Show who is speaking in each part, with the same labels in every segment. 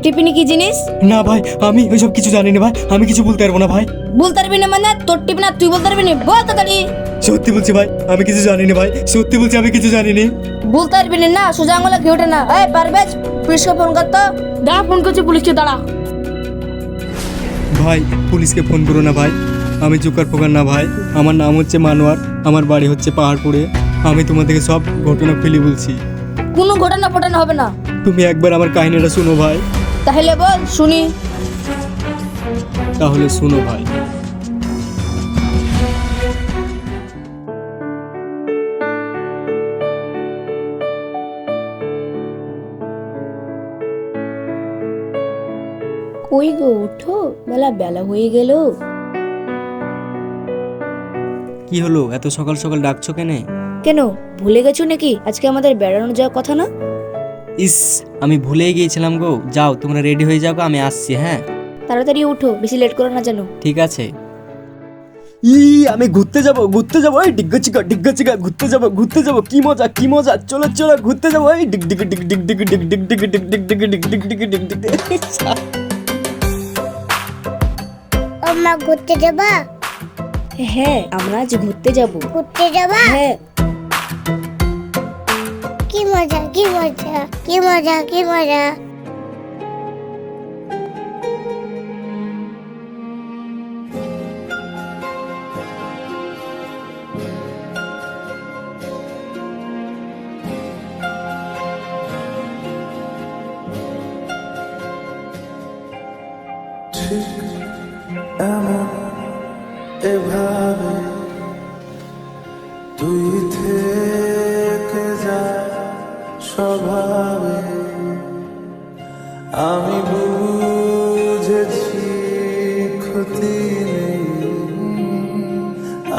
Speaker 1: টিফিনে কি জিনিস?
Speaker 2: না ভাই, আমি ওইসব কিছু জানি না ভাই, আমি কিছু বলতে পারবো না ভাই।
Speaker 1: বলতে পারবি না মানে? তোর টিফিন আর তুই বলতে পারবি না? বল তাড়াতাড়ি।
Speaker 2: সত্যি বলছি ভাই, আমি কিছু জানি না ভাই, সত্যি বলছি আমি কিছু জানি না।
Speaker 1: বলতে পারবি না? সোজা আঙুলে ঘি ওঠে না। এই পারভেজ, পুলিশকে ফোন কর তো। দাঁড়া, ফোন করছি পুলিশকে, দাঁড়া।
Speaker 2: ভাই পুলিশকে ফোন করো না ভাই, আমি জোকার ফোকার না ভাই, আমার নাম হচ্ছে মানোয়ার, আমার বাড়ি হচ্ছে পাহাড়পুরে। আমি তোমাদেরকে সব ঘটনা খুলে বলছি,
Speaker 1: কোনো ঘটনা ফটনা হবে না।
Speaker 2: তুমি একবার আমার কাহিনীটা শুনো ভাই।
Speaker 1: তাহলে বল শুনি।
Speaker 2: তাহলে শুনো ভাই।
Speaker 1: কই গো, ওঠো, বেলা বেলা হয়ে গেল।
Speaker 2: কি হলো, এত সকাল সকাল ডাকছো কেনে?
Speaker 1: কেন, ভুলে গেছো নাকি আজকে আমাদের বেড়ানো যাওয়ার কথা না?
Speaker 2: ইস, আমি ভুলেই গিয়েছিলাম গো। যাও তোমরা রেডি হয়ে যাও, আমি আসছি। হ্যাঁ
Speaker 1: তাড়াতাড়ি উঠো, বেশি লেট করো না যেন।
Speaker 2: ঠিক আছে। আমি ঘুরতে যাবো, এই ডিগ্গা চিকা ঘুরতে যাবো, কি মজা, চলো চলো ঘুরতে যাবো, এই ডিগ ডিগ ডিগ ডিগ ডিগ ডিগ ডিগ ডিগ ডিগ ডিগ ডিগ ডিগ ডিগ ডিগ ডিগ ডিগ ডিগ।
Speaker 3: মা ঘুরতে যাবা?
Speaker 1: হ্যাঁ, আমরা আজ ঘুরতে যাব।
Speaker 3: ঘুরতে যাবা?
Speaker 1: হ্যাঁ।
Speaker 3: কি মজা, কি মজা, কি মজা, কি মজা।
Speaker 4: এমন এভাবে তুই থেকে যা স্বভাবে, আমি বুঝেছি ক্ষতি নেই,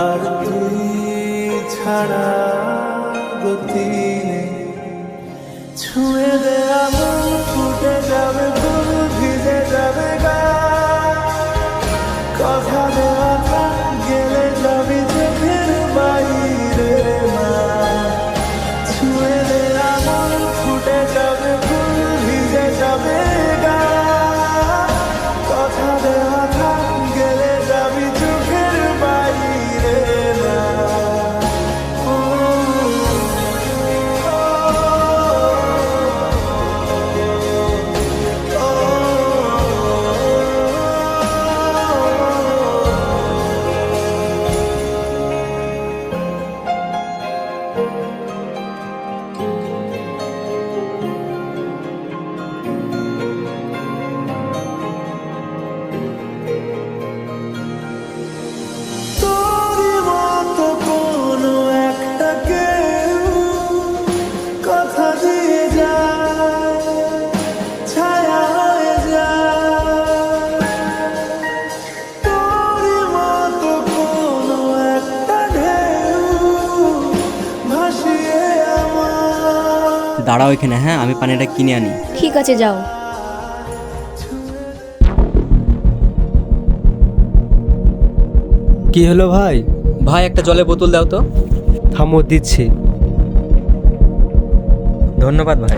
Speaker 4: আর তুই ছাড়া গতি নেই। ছুঁয়ে দে আমার, ফুটে যাবে ফুল, ভিজে যাবে গা, কথা দেওয়া থাক, গেলে যাবি চোখের বাইরে না। ছুঁয়ে দে আমার, ফুটে যাবে ফুল, ভিজে যাবে গা, কথা দেওয়া থাক, গেলে যাবি চোখের বাইরে না। তোরই মতো কোনো একটা কেউ কথা দিয়ে যায়, ছায়া হয়ে যায়। তোরই মতো কোনো একটা ঢেউ ভাসিয়ে আমার।
Speaker 2: দাঁড়াও এখানে, হ্যাঁ আমি পানিটা কিনে আনি।
Speaker 1: ঠিক আছে, যাও।
Speaker 5: কি হলো ভাই?
Speaker 2: ভাই একটা জলের বোতল দাও তো।
Speaker 5: থামো, দিচ্ছি।
Speaker 2: ধন্যবাদ ভাই।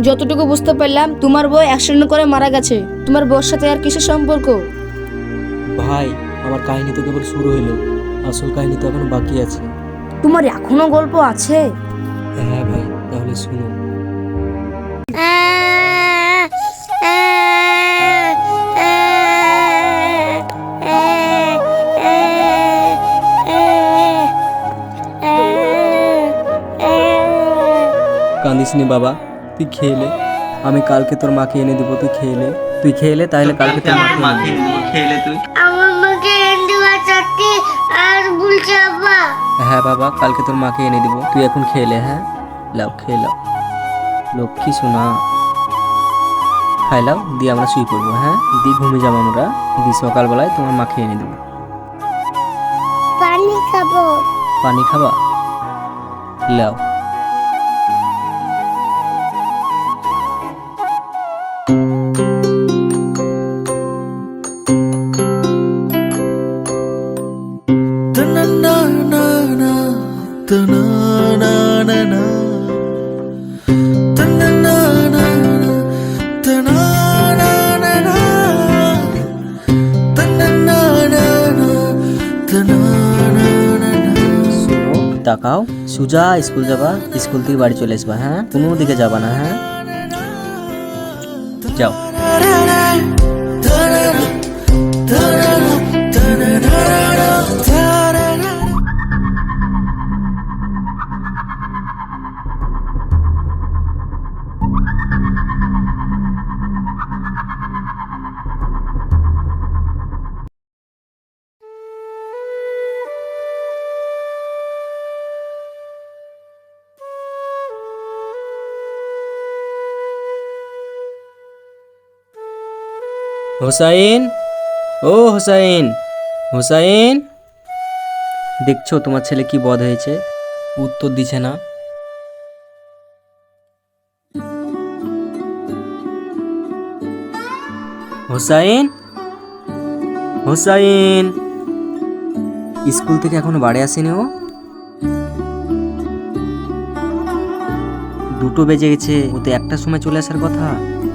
Speaker 1: যতটুকু বুঝতে পারলাম, তোমার বউ অ্যাক্সিডেন্ট করে মারা গেছে। তোমার বউর সাথে আর কিসের সম্পর্ক?
Speaker 2: ভাই আমার কাহিনী তো কেবল শুরু হলো, আসল কাহিনী তো এখনো বাকি আছে।
Speaker 1: তোমার এখনো গল্প আছে?
Speaker 2: হ্যাঁ ভাই, তাহলে শুনো।
Speaker 3: আ
Speaker 2: কাঁদিস নি বাবা, তুই খেয়ে নে। আমি কালকে তোর মাকে এনে দেবো, তুই খেয়ে নে। তুই খেয়ে নে, তাহলে কালকে তোর মাকে এনে দেবো। খেয়ে নে তুই।
Speaker 3: আমার মাকে এনে বাঁচাতে আর বলছে আব্বা।
Speaker 2: হ্যাঁ বাবা, কালকে তোর মাকে এনে দেবো, তুই এখন খেয়ে নে। হ্যাঁ লাও, খেয়ে লাও লক্ষ্মী সোনা। খাই লাও, দিয়ে আমরা শুয়ে পড়বো। হ্যাঁ দিয়ে ঘুমিয়ে যাবো আমরা, দিয়ে সকালবেলায় তোমার মাকে এনে দেবো।
Speaker 3: পানি খাবো।
Speaker 2: পানি খাবা? লাও। তাকাও, সুজা স্কুল যাবা, স্কুল থেকে বাড়ি চলে আসবা। হ্যাঁ কোনো দিকে যাবা না। হ্যাঁ যাও। হোসাইন, ও হোসাইন, হোসাইন, দেখছো তোমার ছেলে কি বদ হয়েছে? উত্তর দিছে না। হোসাইন, হোসাইন, স্কুল থেকে এখনো বাড়ি আসেনি ও? 2টো বেজে গেছে, ও তো 1টার সময় চলে আসার কথা,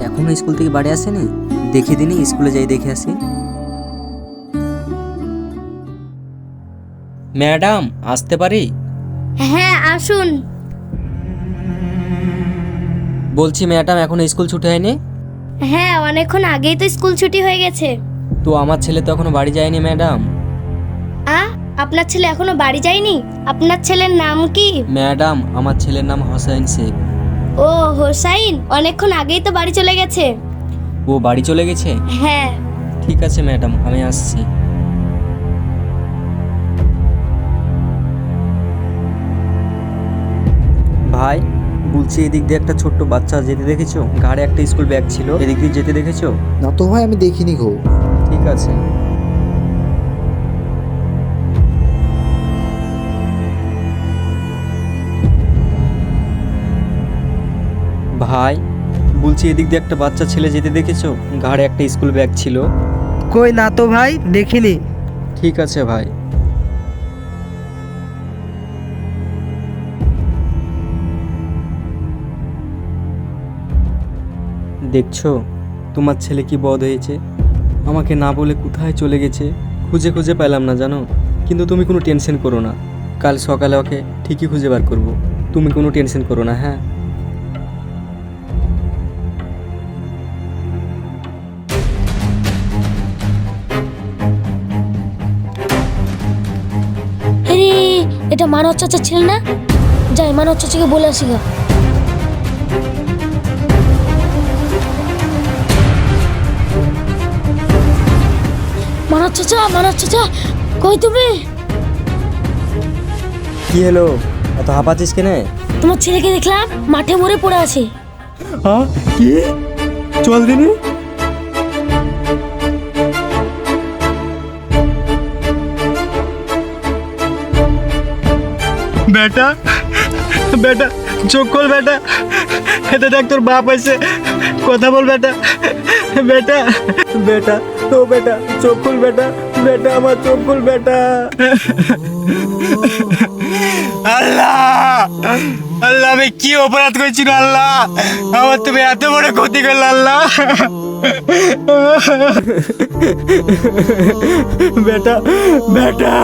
Speaker 2: এখনো স্কুল থেকে বাড়ি আসেনি। দেখে দিনই, স্কুলে যাই দেখে আসি। ম্যাডাম আসতে পারি?
Speaker 1: হ্যাঁ আসুন।
Speaker 2: বলছি ম্যাডাম, এখনো স্কুল ছুটি হয়নি?
Speaker 1: হ্যাঁ অনেকক্ষণ আগেই তো স্কুল ছুটি হয়ে গেছে।
Speaker 2: তো আমার ছেলে তো এখনো বাড়ি যায়নি ম্যাডাম।
Speaker 1: আপনার ছেলে এখনো বাড়ি যায়নি? আপনার ছেলের নাম কি?
Speaker 2: ম্যাডাম আমার ছেলের নাম হোসাইন শেখ।
Speaker 1: ও হোসাইন, অনেকক্ষণ আগেই তো বাড়ি চলে গেছে।
Speaker 2: ও বাড়ি চলে গেছে?
Speaker 1: হ্যাঁ।
Speaker 2: ঠিক আছে ম্যাডাম, আমি আসছি। ভাই বলছি, এদিক দিয়ে একটা ছোট্ট বাচ্চা যেতে দেখেছো? ঘাড়ে একটা স্কুল ব্যাগ ছিল, এদিক দিয়ে যেতে দেখেছো?
Speaker 5: না তো ভাই, আমি দেখিনি গো।
Speaker 2: ঠিক আছে। ভাই বলছি, এদিক দিয়ে একটা বাচ্চা ছেলে যেতে দেখেছো? ঘাড়ে একটা স্কুল ব্যাগ ছিল।
Speaker 6: কই না তো ভাই, দেখিনি।
Speaker 2: ঠিক আছে ভাই। দেখছো তোমার ছেলে কি বদ হয়েছে? আমাকে না বলে কোথায় চলে গেছে, খুঁজে খুঁজে পেলাম না জানো। কিন্তু তুমি কোনো টেনশন করো না, কাল সকালে ওকে ঠিকই খুঁজে বার করবো। তুমি কোনো টেনশন করো না। হ্যাঁ
Speaker 1: আরে এটা মানব চাচা ছিল না? যাই মানব চাচাকে বলে আসি গা। মানব চাচা কই তুমি?
Speaker 2: কি হলো, এত হাঁপাচ্ছিস কেনে?
Speaker 1: তোমার ছেলেকে দেখলাম মাঠে মরে পড়ে আছে।
Speaker 2: হ্যাঁ কি? চল দিনি।
Speaker 7: बेटा बेटा चोख खोल बेटा, এটা দেখ তোর বাপ আছে, কথা বল বেটা। বেটা
Speaker 2: বেটা, ও বেটা চোখ খুল বেটা, বেটা আমার চোখ খুল বেটা।
Speaker 7: আল্লাহ আল্লাহ, আমি কি অপরাধ করেছি আল্লাহ? আমার তুমি এত বড় ক্ষতি করলে আল্লাহ।
Speaker 2: বেটা বেটা।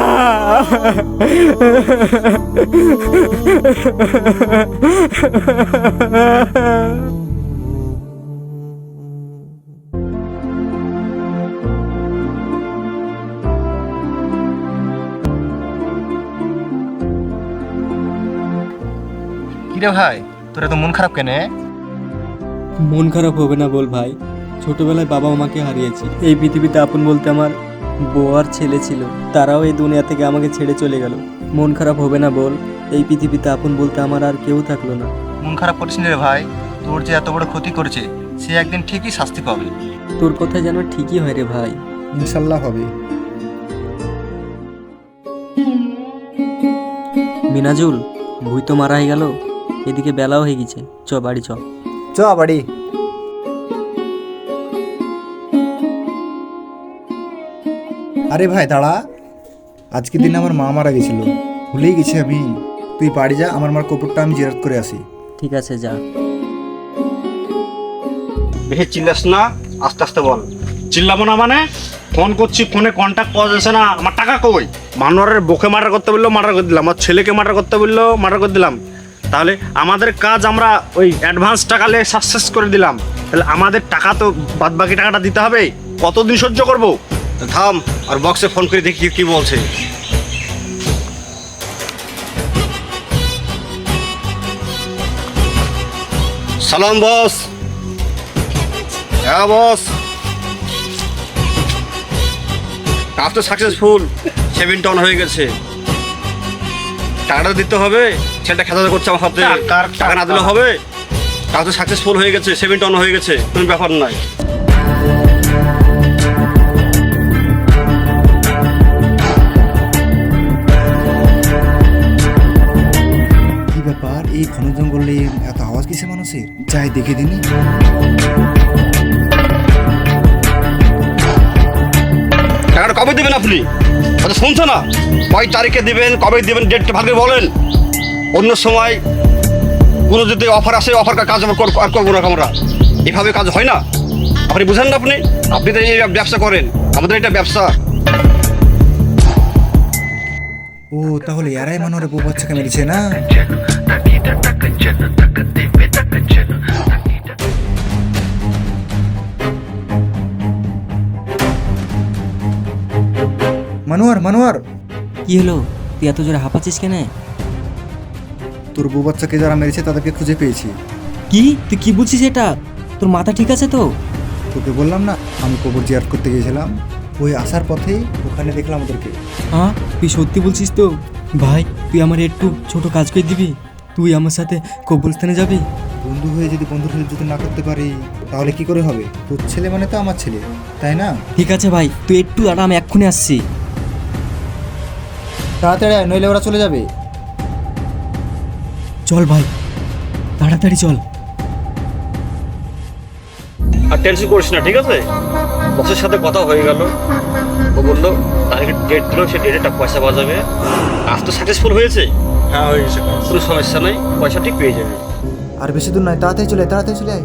Speaker 8: কিরে ভাই, তোর এত মন খারাপ কেন?
Speaker 2: মন খারাপ হবে না বল ভাই, ছোটবেলায় বাবা আমাকে হারিয়েছে। এই পৃথিবীতে আপন বলতে আমার বউ আর ছেলে ছিল, তারাও এই দুনিয়া থেকে আমাকে ছেড়ে চলে গেল। মন খারাপ হবে না বল, এই পৃথিবীতে আপন বলতে আমার আর কেউ থাকলো না।
Speaker 8: মন খারাপ করিস না রে ভাই, তোর যে এত বড় ক্ষতি করেছে সে একদিন ঠিকই শাস্তি পাবে।
Speaker 2: তোর কথা যেন ঠিকই হয় রে ভাই।
Speaker 5: ইনশাল্লাহ হবে।
Speaker 2: মিনাজুল, ভুই তো মারা হয়ে গেল, এদিকে বেলাও হয়ে গেছে, চ বাড়ি চ।
Speaker 5: চ বাড়ি। আরে ভাই দাঁড়া, আজকে দিন আমার মা মারা গেছিল, ভুলেই গেছি আমি। তুই বাড়ি যা, আমার মার কবরটা আমি জিয়ারত করে আসি।
Speaker 2: ঠিক আছে যা।
Speaker 7: বেশি চিল্লাস না, আস্তে আস্তে বল। চিল্লাবো না মানে? ফোন করছি, ফোনে কন্ট্যাক্ট পাওয়া যাচ্ছে না। আমার টাকা কই? মানোয়ারের বউকে মার্ডার করতে বললো মার্ডার করে দিলাম, আমার ছেলেকে মার্ডার করতে বললো মার্ডার করে দিলাম। তাহলে আমাদের কাজ আমরা ওই অ্যাডভান্স টাকা নিয়ে সাকসেস করে দিলাম, তাহলে আমাদের টাকা তো বাদ বাকি টাকাটা দিতে হবে। কতদিন সহ্য করবো?
Speaker 8: থাম, আর বক্সে ফোন করে দেখি কি বলছে। সালাম বস। হ্যাঁ বস, কাজ তো সাকসেসফুল, 7 টন হয়ে গেছে। টাকাটা দিতে হবে, ছেলেটা খেলা করছে আমার সাথে, টাকা না দিলে হবে? কাজ তো সাকসেসফুল হয়ে গেছে, 7 টন হয়ে গেছে, কোনো ব্যাপার নাই।
Speaker 5: কি ব্যাপার, এই ঘন জঙ্গলে এত আওয়াজ কিসে মানুষের? যাই দেখে দিনি।
Speaker 8: টাকাটা কবে দেবেন আপনি? আচ্ছা শুনছো না, কয় তারিখে দেবেন, কবে দেবেন, ডেটটা ভাগে বলেন। অন্য সময় কোনো যদি অফার আসে, অফার কাজ আর করবো না আমরা। এভাবে কাজ হয় না, আপনি বুঝেন না? আপনি তো এই ব্যবসা করেন, আমাদের এটা ব্যবসা।
Speaker 5: ও তাহলে এরাই মানোরে বউ বাচ্চাকে মেরেছে না? মানোয়ার, মানোয়ার,
Speaker 2: কি হলো? তুই এত জোরে হাঁপাচ্ছিস কেন?
Speaker 5: তোর বউ বাচ্চাকে যারা মেরেছে তাদেরকে খুঁজে পেয়েছি।
Speaker 2: কি তুই কি বলছিস? এটা তোর মাথা ঠিক আছে তো?
Speaker 5: তোকে বললাম না আমি কবর জিয়ারত করতে গিয়েছিলাম, ওই আসার পথেই ওখানে দেখলাম ওদেরকে।
Speaker 2: হ্যাঁ তুই সত্যি বলছিস তো? ভাই তুই আমার একটু ছোট কাজ করে দিবি? তুই আমার সাথে কবরস্থানে যাবি?
Speaker 5: বন্ধু হয়ে যদি বন্ধুর সাথে যদি না করতে পারি তাহলে কি করে হবে? তোর ছেলে মানে তো আমার ছেলে, তাই না?
Speaker 2: ঠিক আছে ভাই, তুই একটু দাঁড়া, আমি এক্ষুনি আসছি।
Speaker 5: তাড়াতাড়ি আয়, নইলে ওরা চলে যাবে।
Speaker 2: চল ভাই, তাড়াতাড়ি চল।
Speaker 8: আর টেনশন করিস না, ঠিক আছে? বসের সাথে কথা হয়ে গেল, ও বললো তারিখে ডেট দিল, সে ডেটে পয়সা পাওয়া যাবে। কাজ তো সাকসেসফুল হয়েছে।
Speaker 7: হ্যাঁ হয়ে গেছে।
Speaker 8: কোনো সমস্যা নেই, পয়সা ঠিক পেয়ে যাবে।
Speaker 5: আর বেশি দূর নয়, তাড়াতাড়ি চলে আয়, তাড়াতাড়ি চলে আয়।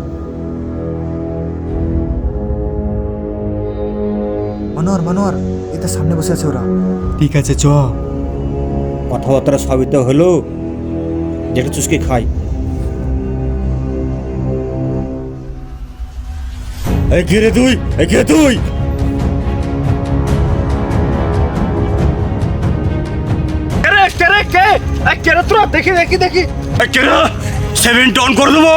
Speaker 5: মানোয়ার, মানোয়ার, এটা সামনে বসে আছে ওরা।
Speaker 2: ঠিক আছে চ।
Speaker 8: কথাবার্তা সবই তো হলো, যেটা চুষকে খাই। এই কে রে তুই? এই কে তুই?
Speaker 7: দেখি দেখি দেখি।
Speaker 8: 7 টন করে দেবো।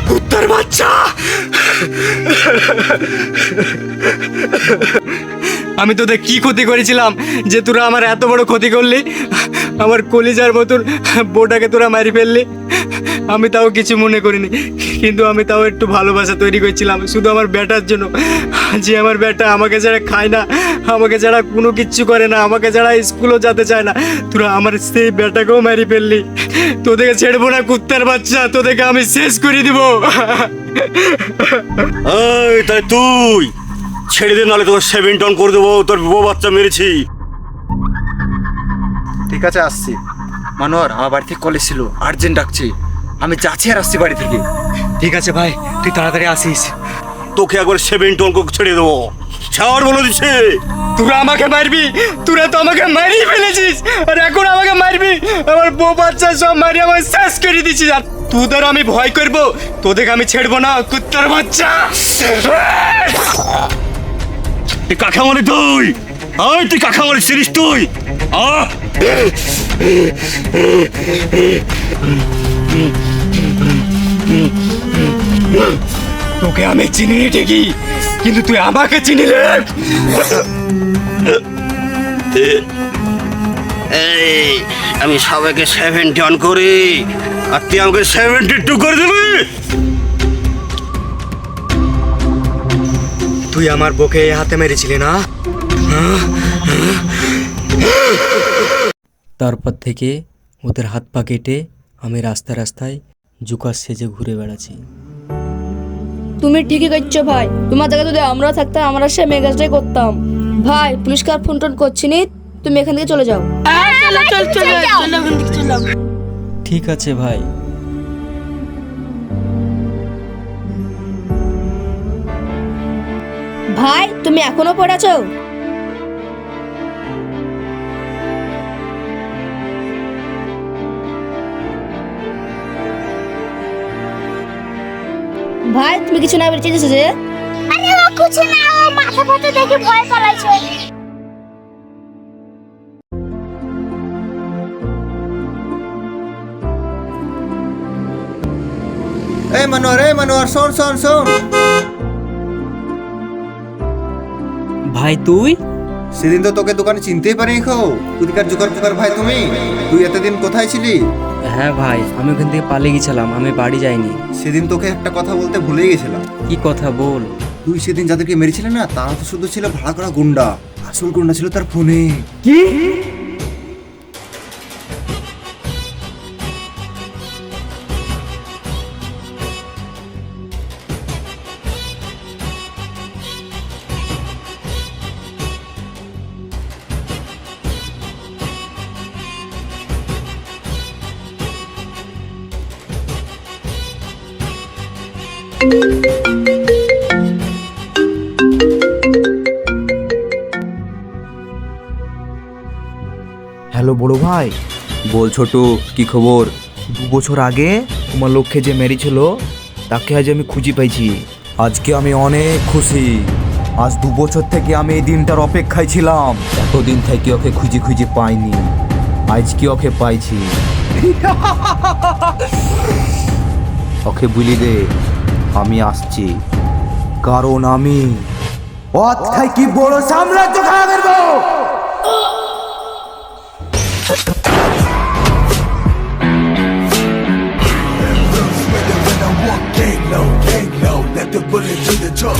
Speaker 7: কুত্তার বাচ্চা, আমি তোদের কি ক্ষতি করেছিলাম যে তোরা আমার এত বড় ক্ষতি করলি? আমার কলিজার মতন বউটাকে তোরা মারি ফেললি। আমি তাও কিছু মনে করিনি, কিন্তু আমি তাও একটু ভালোবাসা তৈরি করেছিলাম শুধু আমার বেটার জন্য। যে আমার বেটা আমাকে ছাড়া খায় না, আমাকে ছাড়া কোনো কিচ্ছু করে না, আমাকে ছাড়া স্কুলও যেতে চায় না। তোরা আমার সেই বেটাকেও মারি ফেললি। তোদেরকে ছেড়বো না কুত্তার বাচ্চা, তোদেরকে আমি শেষ করে দিব।
Speaker 8: এই তাই তুই ছেড়ে দে, নাহলে তোর 7 টন করে দেবো। তোর বউ বাচ্চা মেরেছি।
Speaker 5: ঠিক আছে আসছি। মানোয়ার, আমার বাড়ি থেকে কলেজ ছিল, আর্জেন্ট ডাকছি, আমি যাচ্ছি আর আসছি বাড়ি থেকে।
Speaker 7: ঠিক আছে ভাই, তুই তাড়াতাড়ি আসিস।
Speaker 8: তোকে একবার 7 টন করে ছেড়ে দেবো, ছাড় বলে দিচ্ছে।
Speaker 7: তোরা আমাকে মারবি? তোরা তো আমাকে মারিয়ে ফেলেছিস, আর এখন আমাকে মারবি? আমার বউ বাচ্চা সব মারি আমাকে শেষ করে দিচ্ছিস। আর তোদের আমি ভয় করবো? তোদেরকে আমি ছেড়বো না কুত্তার বাচ্চা।
Speaker 8: কাকে মারি তুই? তুই কাকা আমার চিনিস তুই
Speaker 7: তোকে আমি চিনি ঠিকই, কিন্তু তুই আমাকে চিনিলে।
Speaker 8: এই আমি সবাইকে 71 করি, আর তুই আমাকে 72 করে দিবি।
Speaker 7: তুই আমার বউকে হাতে মেরেছিলি না?
Speaker 2: তারপর থেকে ওদের হাত পা কেটে আমি রাস্তায় রাস্তায় জুকাস সেজে ঘুরে বেড়াচ্ছি।
Speaker 1: তুমি ঠিকই করছো ভাই, তোমার জায়গায় যদি আমরা থাকতাম আমরা সে মেগাজটাই করতাম। ভাই পুলিশকে আর ফোন টোন করছি নি, তুমি এখান থেকে চলে যাও।
Speaker 2: ঠিক আছে ভাই।
Speaker 1: ভাই তুমি এখনো পড়ে আছো? ভাই তুমি কিছু না বেরিয়ে যেছো যে?
Speaker 3: আরে ও কিছু না, ও মাথা ফাটা দেখে ভয় পালাইছে।
Speaker 5: এই মনোয়ার শোন শোন শোন।
Speaker 2: ভাই তুই?
Speaker 5: সেদিন তো তোকে দোকানে চিনতেই পারিনি খো। কুদিকার জুকার ভাই তুমি? তুই এতদিন কোথায় ছিলি?
Speaker 2: হ্যাঁ ভাই, আমি ওখান থেকে পালিয়ে গেছিলাম, আমি বাড়ি যাইনি।
Speaker 5: সেদিন তোকে একটা কথা বলতে ভুলে গেছিলাম।
Speaker 2: কি কথা বল?
Speaker 5: তুই সেদিন যাদেরকে মেরেছিলি না, তারা তো শুধু ছিল ভাড়া করা গুন্ডা। আসল গুন্ডা ছিল তার ফোনে।
Speaker 6: কি?
Speaker 9: হ্যালো বড় ভাই। বল ছোটু, কি খবর? 2 বছর আগে তোমার লক্ষ্যে যে মেরেছিল তাকে আজ আমি খুঁজে পাইছি। আজকে আমি অনেক খুশি। আজ 2 বছর থেকে আমি এই দিনটার অপেক্ষায় ছিলাম। এতদিন থেকে ওকে খুঁজে পাইনি, আজকে ওকে পাইছি। ওকে বলি দে আমি আসছি, কারণ আমি কি বড় সাম্রাজ্য খারাপ করবো।
Speaker 4: Gang low, let the bullet do the job.